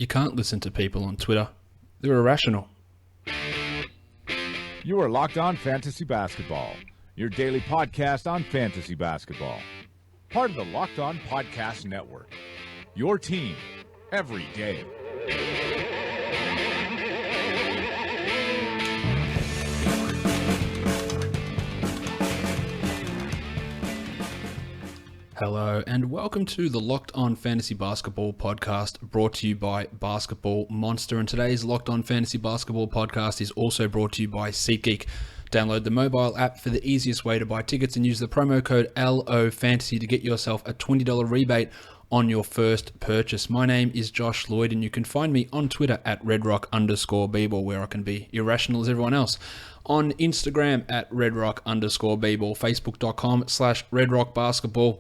You can't listen to people on Twitter. They're irrational. You are Locked On Fantasy Basketball, your daily podcast on fantasy basketball. Part of the Locked On Podcast Network. Your team every day. Hello and welcome to the Locked On Fantasy Basketball podcast brought to you by Basketball Monster. And today's Locked On Fantasy Basketball podcast is also brought to you by SeatGeek. Download the mobile app for the easiest way to buy tickets and use the promo code LOFANTASY to get yourself a $20 rebate on your first purchase. My name is Josh Lloyd and you can find me on Twitter at redrock_bball where I can be irrational as everyone else. On Instagram at redrock_bball, facebook.com/redrockbasketball.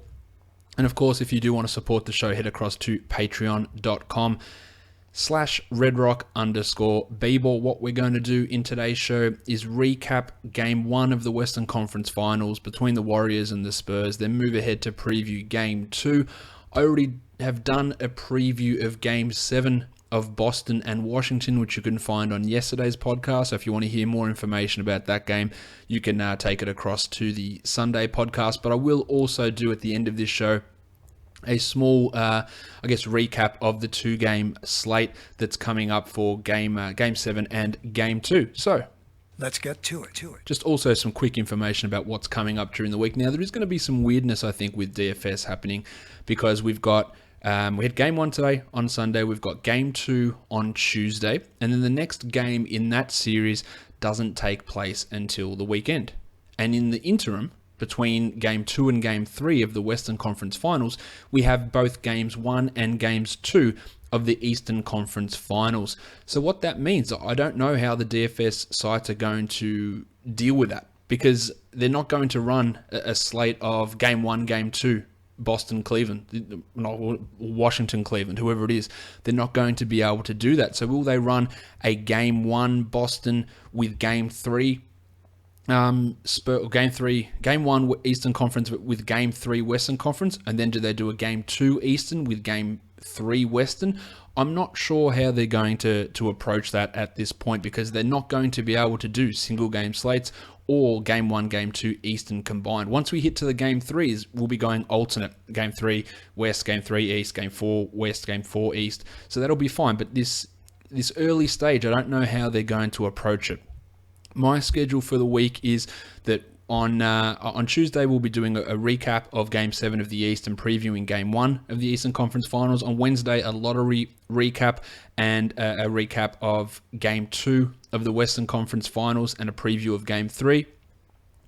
And of course, if you do want to support the show, head across to patreon.com/redrock_bball. What we're going to do in today's show is recap Game 1 of the Western Conference Finals between the Warriors and the Spurs, then move ahead to preview Game 2. I already have done a preview of Game 7 of Boston and Washington, which you can find on yesterday's podcast. So if you want to hear more information about that game, you can take it across to the Sunday podcast. But I will also do at the end of this show a small, recap of the two-game slate that's coming up for Game 7 and Game 2. So let's get to it. Just also some quick information about what's coming up during the week. Now, there is going to be some weirdness, I think, with DFS happening because we've got we had Game 1 today on Sunday. We've got Game 2 on Tuesday. And then the next game in that series doesn't take place until the weekend. And in the interim, between Game 2 and Game 3 of the Western Conference Finals, we have both Games 1 and Games 2 of the Eastern Conference Finals. So what that means, I don't know how the DFS sites are going to deal with that because they're not going to run a slate of Game 1, Game 2, Boston, Cleveland, not Washington, Cleveland, whoever it is. They're not going to be able to do that. So will they run a Game 1 Boston with Game 3 Game 1 Eastern Conference with Game 3 Western Conference, and then do they do a Game 2 Eastern with Game 3 Western? I'm not sure how they're going to approach that at this point because they're not going to be able to do single game slates or Game 1, Game 2 Eastern combined. Once we hit to the Game 3s, we'll be going alternate. Game 3 West, Game 3 East, Game 4 West, Game 4 East. So that'll be fine, but this early stage, I don't know how they're going to approach it. My schedule for the week is that on Tuesday, we'll be doing a recap of Game 7 of the East and previewing Game 1 of the Eastern Conference Finals. On Wednesday, a lottery recap and a recap of Game 2 of the Western Conference Finals and a preview of Game 3.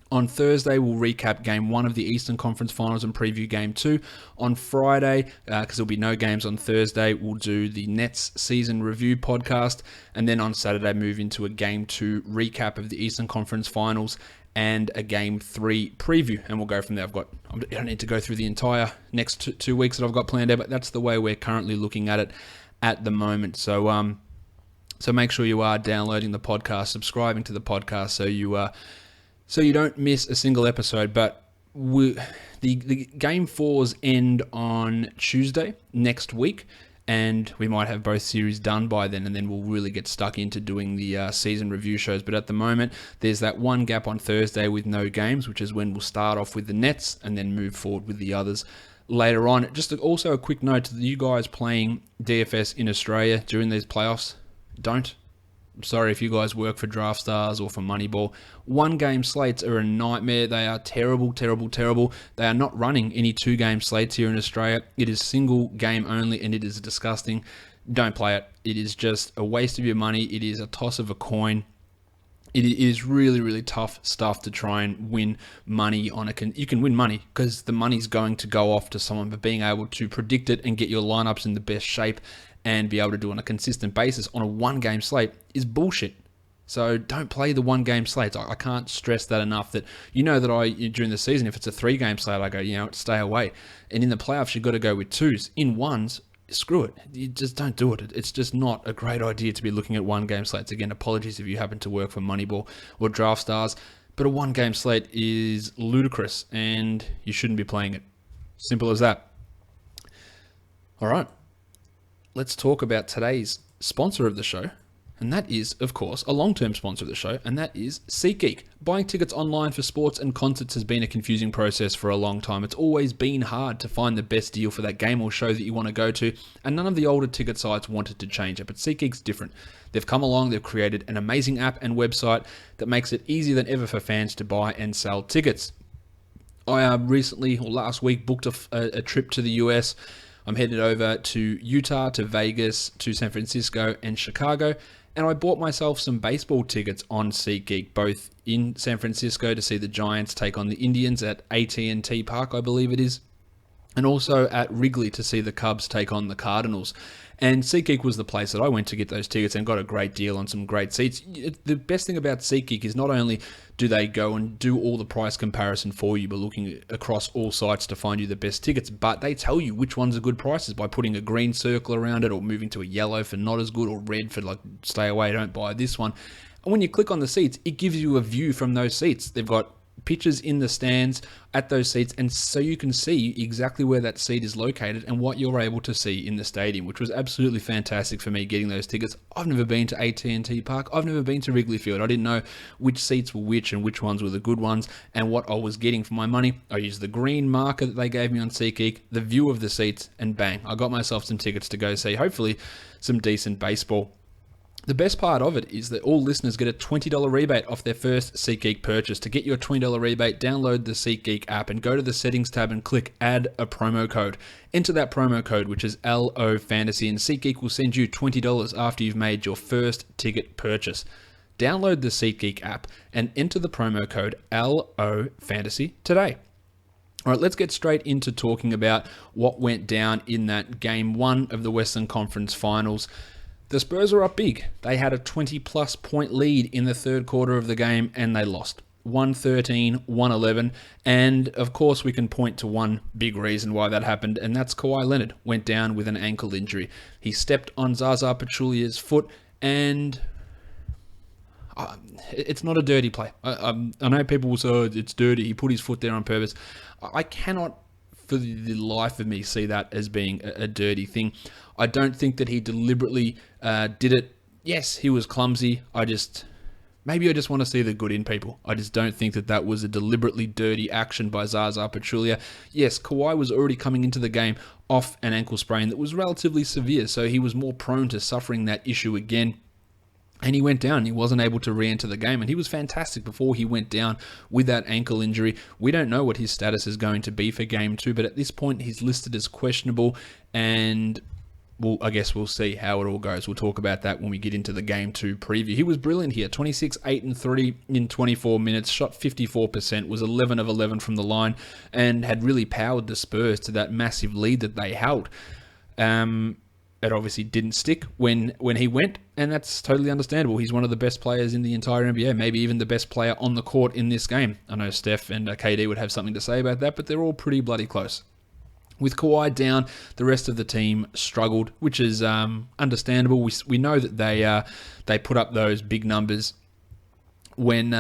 On Thursday, we'll recap Game 1 of the Eastern Conference Finals and preview Game 2. On Friday, because there'll be no games on Thursday, we'll do the Nets season review podcast. And then on Saturday, move into a Game 2 recap of the Eastern Conference Finals and a Game 3 preview. And we'll go from there. I don't need to go through the entire next 2 weeks that I've got planned out, but that's the way we're currently looking at it at the moment. So make sure you are downloading the podcast, subscribing to the podcast so you don't miss a single episode. But the Game 4s end on Tuesday next week, and we might have both series done by then, and then we'll really get stuck into doing the season review shows. But at the moment, there's that one gap on Thursday with no games, which is when we'll start off with the Nets and then move forward with the others later on. Just also a quick note to you guys playing DFS in Australia during these playoffs, don't. I'm sorry if you guys work for Draft Stars or for Moneyball. One game slates are a nightmare. They are terrible, terrible, terrible. They are not running any 2-game slates here in Australia. It is single game only and it is disgusting. Don't play it. It is just a waste of your money. It is a toss of a coin. It is really, really tough stuff to try and win money on. You can win money because the money's going to go off to someone, but being able to predict it and get your lineups in the best shape and be able to do it on a consistent basis on a 1-game slate is bullshit. So don't play the 1-game slates. I can't stress that enough that that during the season, if it's a 3-game slate, I go, stay away. And in the playoffs, you've got to go with 2s. In 1s, screw it. You just don't do it. It's just not a great idea to be looking at 1-game slates. Again, apologies if you happen to work for Moneyball or Draft Stars, but a 1-game slate is ludicrous and you shouldn't be playing it. Simple as that. All right. let's talk about today's sponsor of the show. And that is, of course, a long-term sponsor of the show, and that is SeatGeek. Buying tickets online for sports and concerts has been a confusing process for a long time. It's always been hard to find the best deal for that game or show that you want to go to, and none of the older ticket sites wanted to change it, but SeatGeek's different. They've come along, they've created an amazing app and website that makes it easier than ever for fans to buy and sell tickets. I recently, or last week, booked a trip to the US. I'm headed over to Utah, to Vegas, to San Francisco, and Chicago. And I bought myself some baseball tickets on SeatGeek, both in San Francisco to see the Giants take on the Indians at AT&T Park, I believe it is, and also at Wrigley to see the Cubs take on the Cardinals. And SeatGeek was the place that I went to get those tickets and got a great deal on some great seats. The best thing about SeatGeek is not only do they go and do all the price comparison for you by looking across all sites to find you the best tickets, but they tell you which ones are good prices by putting a green circle around it or moving to a yellow for not as good or red for like stay away, don't buy this one. And when you click on the seats, it gives you a view from those seats. They've got pictures in the stands at those seats, and so you can see exactly where that seat is located and what you're able to see in the stadium, which was absolutely fantastic for me getting those tickets. I've never been to AT&T Park. I've never been to Wrigley Field. I didn't know which seats were which and which ones were the good ones and what I was getting for my money. I used the green marker that they gave me on SeatGeek, the view of the seats, and bang, I got myself some tickets to go see, hopefully, some decent baseball. The best part of it is that all listeners get a $20 rebate off their first SeatGeek purchase. To get your $20 rebate, download the SeatGeek app and go to the settings tab and click add a promo code. Enter that promo code, which is LO Fantasy, and SeatGeek will send you $20 after you've made your first ticket purchase. Download the SeatGeek app and enter the promo code LO Fantasy today. All right, let's get straight into talking about what went down in that Game 1 of the Western Conference Finals. The Spurs are up big. They had a 20-plus point lead in the third quarter of the game, and they lost. 113, 111, and of course we can point to one big reason why that happened, and that's Kawhi Leonard went down with an ankle injury. He stepped on Zaza Pachulia's foot, and it's not a dirty play. I know people will say, oh, it's dirty, he put his foot there on purpose. I cannot for the life of me see that as being a dirty thing. I don't think that he deliberately did it. Yes, he was clumsy. Maybe I just want to see the good in people. I just don't think that was a deliberately dirty action by Zaza Pachulia. Yes, Kawhi was already coming into the game off an ankle sprain that was relatively severe, so he was more prone to suffering that issue again. And he went down. He wasn't able to re-enter the game. And he was fantastic before he went down with that ankle injury. We don't know what his status is going to be for Game 2. But at this point, he's listed as questionable. And I guess we'll see how it all goes. We'll talk about that when we get into the Game 2 preview. He was brilliant here. 26, 8, and 3 in 24 minutes. Shot 54%. Was 11 of 11 from the line. And had really powered the Spurs to that massive lead that they held. It obviously didn't stick when he went, and that's totally understandable. He's one of the best players in the entire NBA, maybe even the best player on the court in this game. I know Steph and KD would have something to say about that, but they're all pretty bloody close. With Kawhi down, the rest of the team struggled, which is understandable. We know that they put up those big numbers when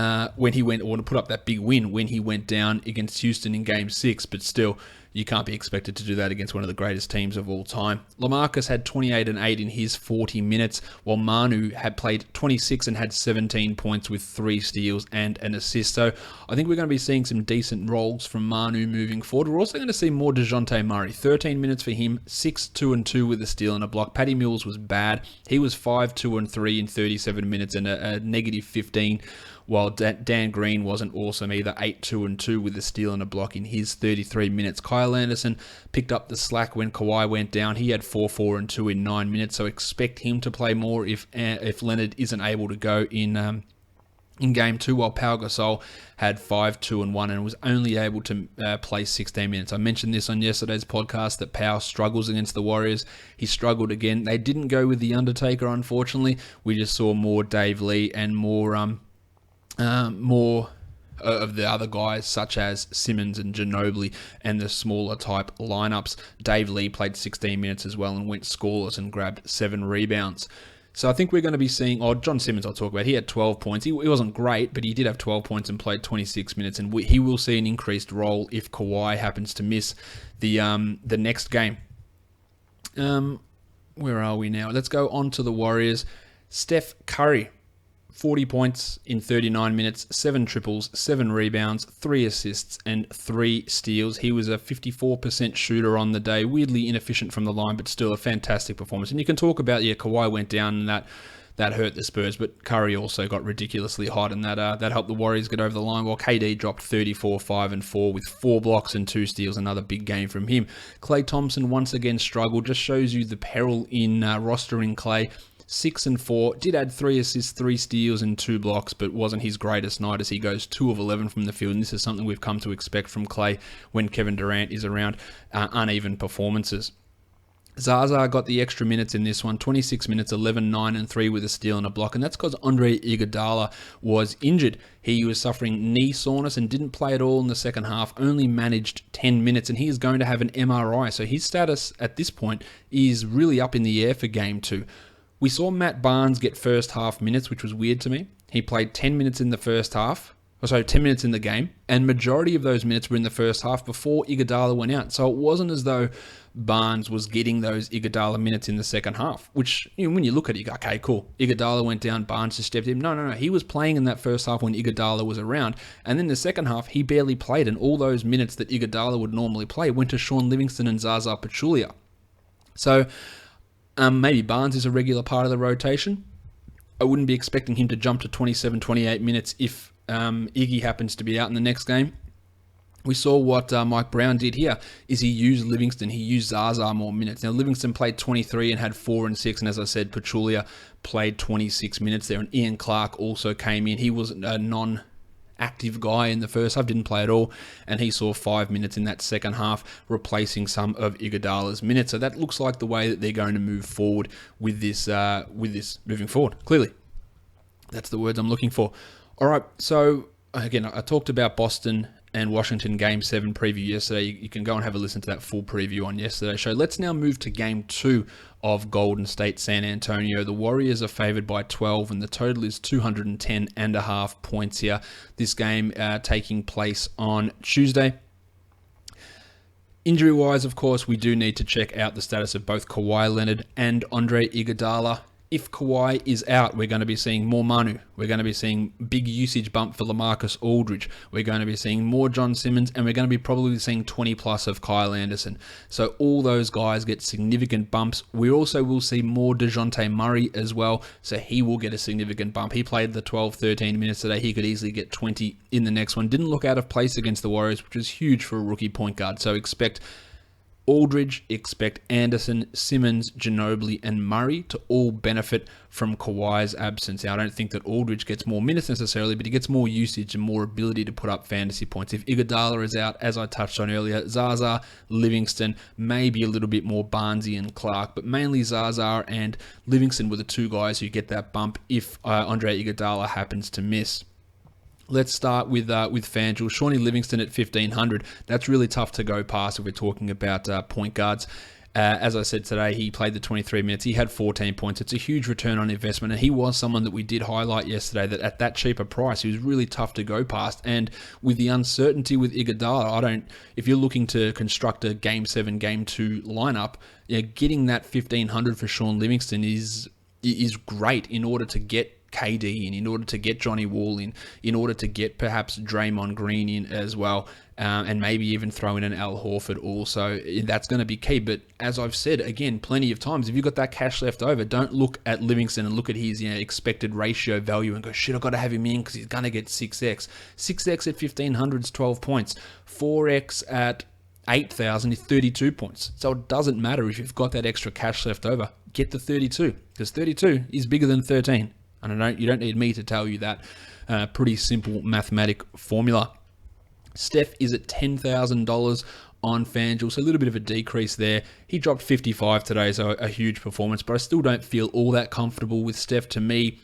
he went, or to put up that big win when he went down against Houston in Game 6, but still, you can't be expected to do that against one of the greatest teams of all time. LaMarcus had 28 and 8 in his 40 minutes, while Manu had played 26 and had 17 points with 3 steals and an assist. So I think we're going to be seeing some decent roles from Manu moving forward. We're also going to see more DeJounte Murray. 13 minutes for him, 6, 2, and 2 with a steal and a block. Patty Mills was bad. He was 5, 2, and 3 in 37 minutes and a negative 15. While Dan Green wasn't awesome either, 8, 2, and 2 with a steal and a block in his 33 minutes. Kyle Anderson picked up the slack when Kawhi went down. He had 4, 4, and 2 in 9 minutes, so expect him to play more if Leonard isn't able to go in Game 2, while Pau Gasol had 5, 2, and 1 and was only able to play 16 minutes. I mentioned this on yesterday's podcast that Pau struggles against the Warriors. He struggled again. They didn't go with The Undertaker, unfortunately. We just saw more Dave Lee and more of the other guys, such as Simmons and Ginobili and the smaller type lineups. Dave Lee played 16 minutes as well and went scoreless and grabbed 7 rebounds. So I think we're going to be seeing, John Simmons I'll talk about. He had 12 points. He wasn't great, but he did have 12 points and played 26 minutes. And he will see an increased role if Kawhi happens to miss the next game. Where are we now? Let's go on to the Warriors. Steph Curry, 40 points in 39 minutes, 7 triples, 7 rebounds, 3 assists, and 3 steals. He was a 54% shooter on the day, weirdly inefficient from the line, but still a fantastic performance. And you can talk about, Kawhi went down and that hurt the Spurs, but Curry also got ridiculously hot, and that helped the Warriors get over the line, while KD dropped 34, 5, and 4 with 4 blocks and 2 steals. Another big game from him. Klay Thompson once again struggled. Just shows you the peril in rostering Klay. 6 and 4, did add 3 assists, 3 steals, and 2 blocks, but wasn't his greatest night as he goes 2 of 11 from the field. And this is something we've come to expect from Klay when Kevin Durant is around. Uneven performances. Zaza got the extra minutes in this one, 26 minutes, 11, 9, and 3 with a steal and a block, and that's because Andre Iguodala was injured. He was suffering knee soreness and didn't play at all in the second half, only managed 10 minutes, and he is going to have an MRI, so his status at this point is really up in the air for Game 2. We saw Matt Barnes get first half minutes, which was weird to me. He played 10 minutes in the first half, 10 minutes in the game, and majority of those minutes were in the first half before Iguodala went out. So it wasn't as though Barnes was getting those Iguodala minutes in the second half, which, when you look at it, you go, okay, cool. Iguodala went down, Barnes just stepped in. No. He was playing in that first half when Iguodala was around, and then the second half, he barely played, and all those minutes that Iguodala would normally play went to Sean Livingston and Zaza Pachulia. So maybe Barnes is a regular part of the rotation. I wouldn't be expecting him to jump to 27, 28 minutes if Iggy happens to be out in the next game. We saw what Mike Brown did here, is he used Livingston, he used Zaza more minutes. Now, Livingston played 23 and had 4 and 6, and as I said, Pachulia played 26 minutes there, and Ian Clark also came in. He was a non-active guy in the first half, didn't play at all, and he saw 5 minutes in that second half, replacing some of Iguodala's minutes. So that looks like the way that they're going to move forward with this moving forward, clearly. That's the words I'm looking for. All right, so again, I talked about Boston and Washington Game 7 preview yesterday. You can go and have a listen to that full preview on yesterday's show. Let's now move to Game 2 of Golden State San Antonio. The Warriors are favored by 12, and the total is 210.5 points here. This game taking place on Tuesday. Injury-wise, of course, we do need to check out the status of both Kawhi Leonard and Andre Iguodala. If Kawhi is out, we're going to be seeing more Manu. We're going to be seeing big usage bump for LaMarcus Aldridge. We're going to be seeing more John Simmons, and we're going to be probably seeing 20 plus of Kyle Anderson. So all those guys get significant bumps. We also will see more DeJounte Murray as well, so he will get a significant bump. He played the 12, 13 minutes today. He could easily get 20 in the next one. Didn't look out of place against the Warriors, which was huge for a rookie point guard. So expect Aldridge, expect Anderson, Simmons, Ginobili, and Murray to all benefit from Kawhi's absence. Now, I don't think that Aldridge gets more minutes necessarily, but he gets more usage and more ability to put up fantasy points. If Iguodala is out, as I touched on earlier, Zaza, Livingston, maybe a little bit more Barnesy and Clark, but mainly Zaza and Livingston were the two guys who get that bump if Andre Iguodala happens to miss. Let's start with FanDuel. Shawnee Livingston at 1,500. That's really tough to go past if we're talking about point guards. As I said today, he played the 23 minutes. He had 14 points. It's a huge return on investment, and he was someone that we did highlight yesterday that at that cheaper price, he was really tough to go past. And with the uncertainty with Iguodala, if you're looking to construct a Game 7, Game 2 lineup, getting that 1,500 for Shawn Livingston is great in order to get KD in order to get Johnny Wall in order to get perhaps Draymond Green in as well, and maybe even throw in an Al Horford also. That's going to be key. But as I've said, again, plenty of times, if you've got that cash left over, don't look at Livingston and look at his expected ratio value and go, shit, I've got to have him in because he's going to get 6x. 6x at 1,500 is 12 points. 4x at 8,000 is 32 points. So it doesn't matter if you've got that extra cash left over. Get the 32, because 32 is bigger than 13. And you don't need me to tell you that. Pretty simple mathematic formula. Steph is at $10,000 on FanDuel, so a little bit of a decrease there. He dropped 55 today, so a huge performance, but I still don't feel all that comfortable with Steph. To me,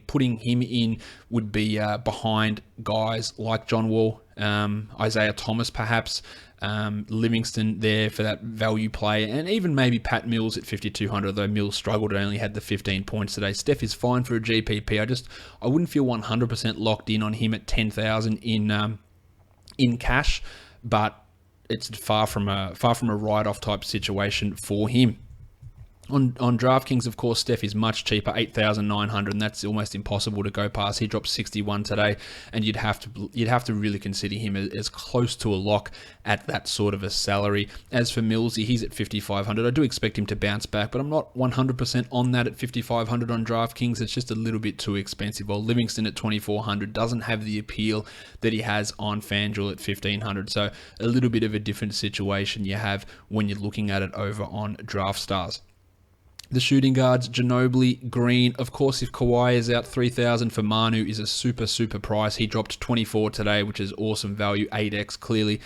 putting him in would be behind guys like John Wall, Isaiah Thomas perhaps, Livingston there for that value play, and even maybe Pat Mills at 5,200, though Mills struggled and only had the 15 points today. Steph is fine for a GPP. I wouldn't feel 100% locked in on him at 10,000 in cash, but it's far from a write-off type situation for him. On DraftKings, of course, Steph is much cheaper, 8,900, and that's almost impossible to go past. He dropped 61 today, and you'd have to really consider him as close to a lock at that sort of a salary. As for Millsy, he's at 5,500. I do expect him to bounce back, but I'm not 100% on that at 5,500 on DraftKings. It's just a little bit too expensive. While Livingston at 2,400 doesn't have the appeal that he has on FanDuel at 1,500. So a little bit of a different situation you have when you're looking at it over on DraftStars. The shooting guards, Ginobili, Green. Of course, if Kawhi is out, 3,000 for Manu is a super price. He dropped 24 today, which is awesome value, 8x clearly.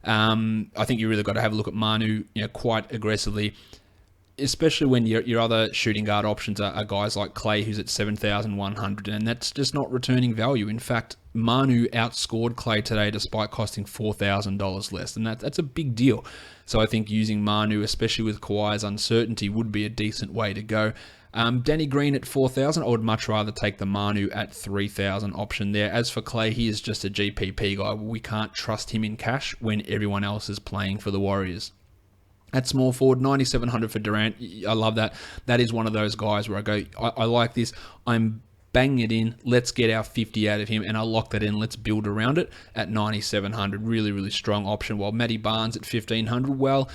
I think you really got to have a look at Manu, quite aggressively, especially when your other shooting guard options are guys like Clay, who's at 7,100, and that's just not returning value. In fact, Manu outscored Clay today despite costing $4,000 less, and that's a big deal. So I think using Manu, especially with Kawhi's uncertainty, would be a decent way to go. Danny Green at 4,000, I would much rather take the Manu at 3,000 option there. As for Clay, he is just a GPP guy. We can't trust him in cash when everyone else is playing for the Warriors. At small forward, 9,700 for Durant. I love that. That is one of those guys where I go, I like this. I'm banging it in. Let's get our 50 out of him, and I'll lock that in. Let's build around it at 9,700. Really strong option. While Matty Barnes at 1,500, well,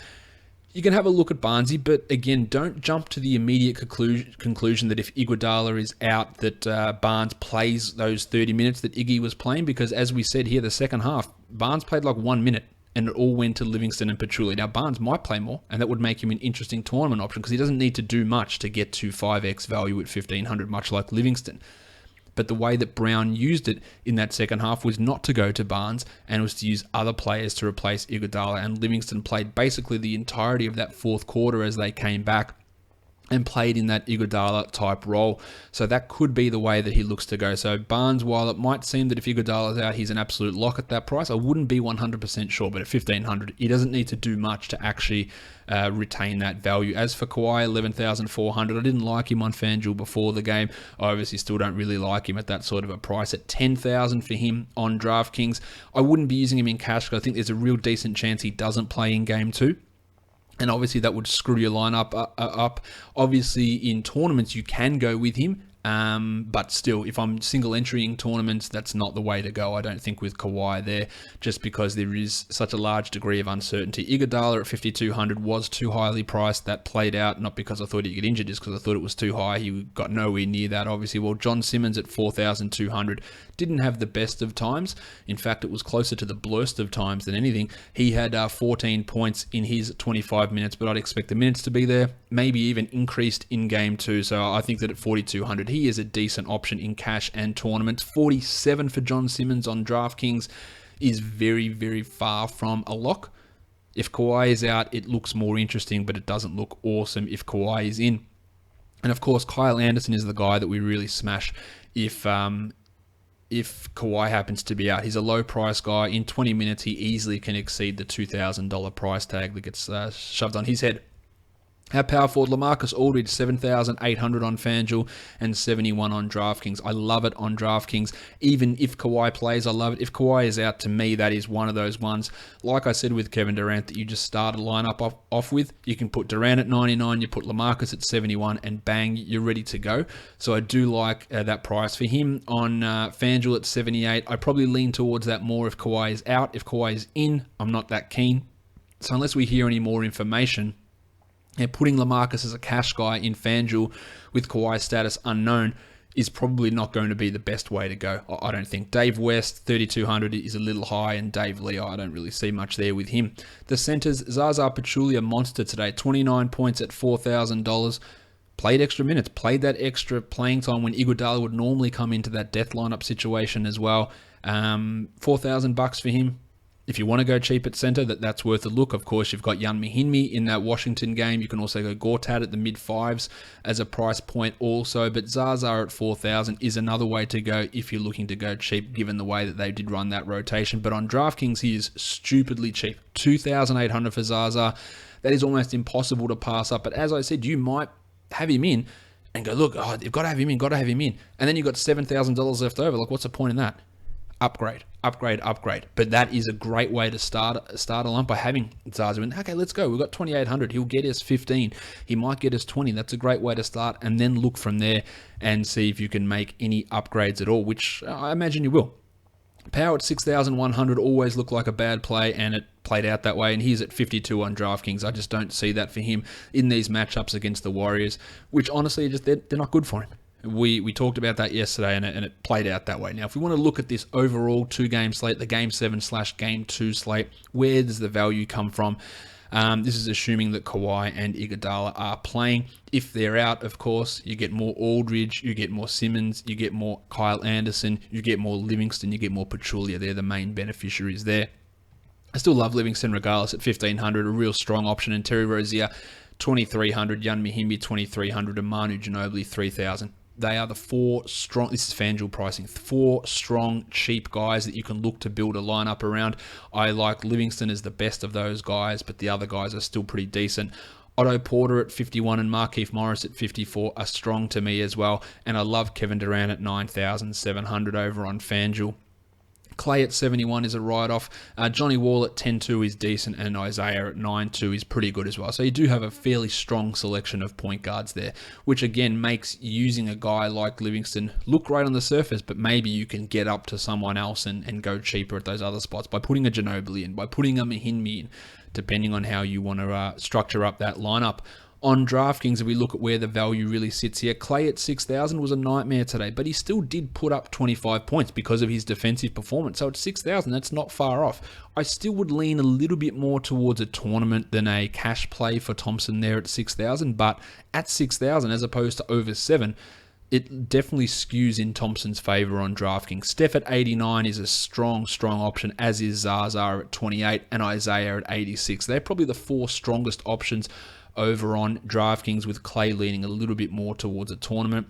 you can have a look at Barnesy, but again, don't jump to the immediate conclusion that if Iguodala is out, that Barnes plays those 30 minutes that Iggy was playing, because as we said here, the second half, Barnes played like 1 minute, and it all went to Livingston and Pachulia. Now, Barnes might play more, and that would make him an interesting tournament option because he doesn't need to do much to get to 5x value at 1,500, much like Livingston. But the way that Brown used it in that second half was not to go to Barnes, and was to use other players to replace Iguodala, and Livingston played basically the entirety of that fourth quarter as they came back and played in that Iguodala type role. So that could be the way that he looks to go. So Barnes, while it might seem that if Iguodala's out, he's an absolute lock at that price, I wouldn't be 100% sure, but at 1,500, he doesn't need to do much to actually retain that value. As for Kawhi, 11,400, I didn't like him on FanDuel before the game. I obviously still don't really like him at that sort of a price. At 10,000 for him on DraftKings, I wouldn't be using him in cash because I think there's a real decent chance he doesn't play in game 2. And obviously that would screw your lineup up. Obviously in tournaments you can go with him, but still, if I'm single entering tournaments, that's not the way to go. I don't think with Kawhi there, just because there is such a large degree of uncertainty. Iguodala at 5,200 was too highly priced. That played out, not because I thought he'd get injured, just because I thought it was too high. He got nowhere near that, obviously. Well, John Simmons at 4,200 didn't have the best of times. In fact, it was closer to the blurst of times than anything. He had 14 points in his 25 minutes, but I'd expect the minutes to be there, maybe even increased in game 2. So I think that at 4,200, he is a decent option in cash and tournaments. 47 for John Simmons on DraftKings is very far from a lock. If Kawhi is out, it looks more interesting, but it doesn't look awesome if Kawhi is in. And of course, Kyle Anderson is the guy that we really smash if Kawhi happens to be out. He's a low price guy. In 20 minutes, he easily can exceed the $2,000 price tag that gets shoved on his head. At power forward, LaMarcus Aldridge, 7,800 on FanDuel and 71 on DraftKings. I love it on DraftKings. Even if Kawhi plays, I love it. If Kawhi is out, to me, that is one of those ones, like I said with Kevin Durant, that you just start a lineup off with. You can put Durant at 99, you put LaMarcus at 71, and bang, you're ready to go. So I do like that price. For him on FanDuel at 78, I probably lean towards that more if Kawhi is out. If Kawhi is in, I'm not that keen. So unless we hear any more information, and putting LaMarcus as a cash guy in FanDuel with Kawhi's status unknown is probably not going to be the best way to go, I don't think. Dave West, 3,200 is a little high, and Dave Lee, I don't really see much there with him. The centers, Zaza Pachulia, monster today, 29 points at $4,000. Played extra minutes, played that extra playing time when Iguodala would normally come into that death lineup situation as well. $4,000 for him. If you want to go cheap at center, that's worth a look. Of course, you've got Yan Mahinmi in that Washington game. You can also go Gortat at the mid-5s as a price point also. But Zaza at 4,000 is another way to go if you're looking to go cheap, given the way that they did run that rotation. But on DraftKings, he is stupidly cheap. 2,800 for Zaza. That is almost impossible to pass up. But as I said, you might have him in and go, look, you've got to have him in, got to have him in. And then you've got $7,000 left over. Like, what's the point in that? Upgrade upgrade. But that is a great way to start a lump by having Zaza. And okay, let's go. We've got 2,800. He'll get us 15. He might get us 20. That's a great way to start, and then look from there and see if you can make any upgrades at all, which I imagine you will. Power at 6,100 always looked like a bad play, and it played out that way, and he's at 52 on DraftKings. I just don't see that for him in these matchups against the Warriors, which honestly, they're not good for him. We talked about that yesterday, and it played out that way. Now, if we want to look at this overall 2-game slate, the Game 7/Game 2 slate, where does the value come from? This is assuming that Kawhi and Iguodala are playing. If they're out, of course, you get more Aldridge, you get more Simmons, you get more Kyle Anderson, you get more Livingston, you get more Pachulia. They're the main beneficiaries there. I still love Livingston regardless at 1,500, a real strong option. And Terry Rozier, 2,300, Jan Mahimbi, 2,300, and Manu Ginobili, 3,000. They are the 4 strong, this is FanDuel pricing, 4 strong, cheap guys that you can look to build a lineup around. I like Livingston as the best of those guys, but the other guys are still pretty decent. Otto Porter at 51 and Markieff Morris at 54 are strong to me as well. And I love Kevin Durant at 9,700 over on FanDuel. Clay at 71 is a write-off. Johnny Wall at 10-2 is decent, and Isaiah at 9-2 is pretty good as well. So you do have a fairly strong selection of point guards there, which again makes using a guy like Livingston look great on the surface, but maybe you can get up to someone else and go cheaper at those other spots by putting a Ginobili in, by putting a Mahimbi in, depending on how you want to structure up that lineup. On DraftKings, if we look at where the value really sits here, Clay at 6,000 was a nightmare today, but he still did put up 25 points because of his defensive performance. So at 6,000, that's not far off. I still would lean a little bit more towards a tournament than a cash play for Thompson there at 6,000, but at 6,000 as opposed to over 7, it definitely skews in Thompson's favor on DraftKings. Steph at 89 is a strong option, as is Zaza at 28 and Isaiah at 86. They're probably the 4 strongest options over on DraftKings, with Clay leaning a little bit more towards a tournament.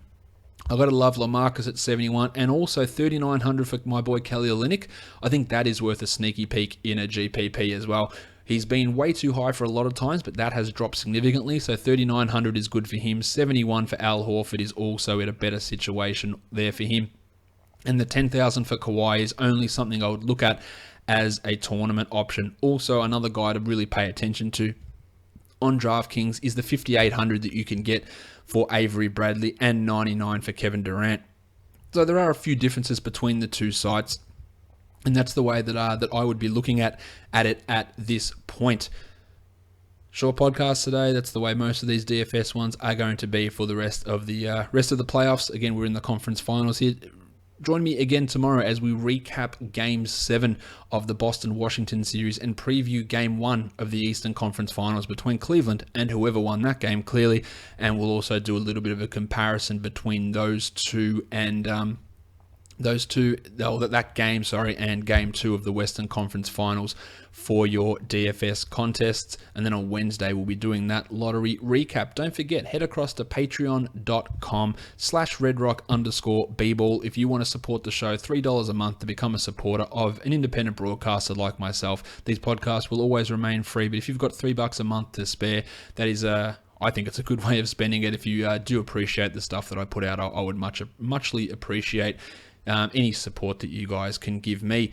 I've got to love LaMarcus at 71 and also 3,900 for my boy Kelly Olynyk. I think that is worth a sneaky peek in a GPP as well. He's been way too high for a lot of times, but that has dropped significantly, so 3,900 is good for him. 71 for Al Horford is also in a better situation there for him. And the 10,000 for Kawhi is only something I would look at as a tournament option. Also, another guy to really pay attention to on DraftKings is the 5,800 that you can get for Avery Bradley and 99 for Kevin Durant. So there are a few differences between the two sites, and that's the way that I would be looking at it at this point. Short podcast today. That's the way most of these DFS ones are going to be for the rest of the playoffs. Again, we're in the conference finals here. Join me again tomorrow as we recap Game 7 of the Boston-Washington series and preview Game 1 of the Eastern Conference Finals between Cleveland and whoever won that game, clearly. And we'll also do a little bit of a comparison between those two and that game, and Game 2 of the Western Conference Finals for your DFS contests. And then on Wednesday, we'll be doing that lottery recap. Don't forget, head across to patreon.com/redrock_bball if you want to support the show. $3 a month to become a supporter of an independent broadcaster like myself. These podcasts will always remain free, but if you've got $3 a month to spare, that is I think it's a good way of spending it. If you do appreciate the stuff that I put out, I would muchly appreciate any support that you guys can give me.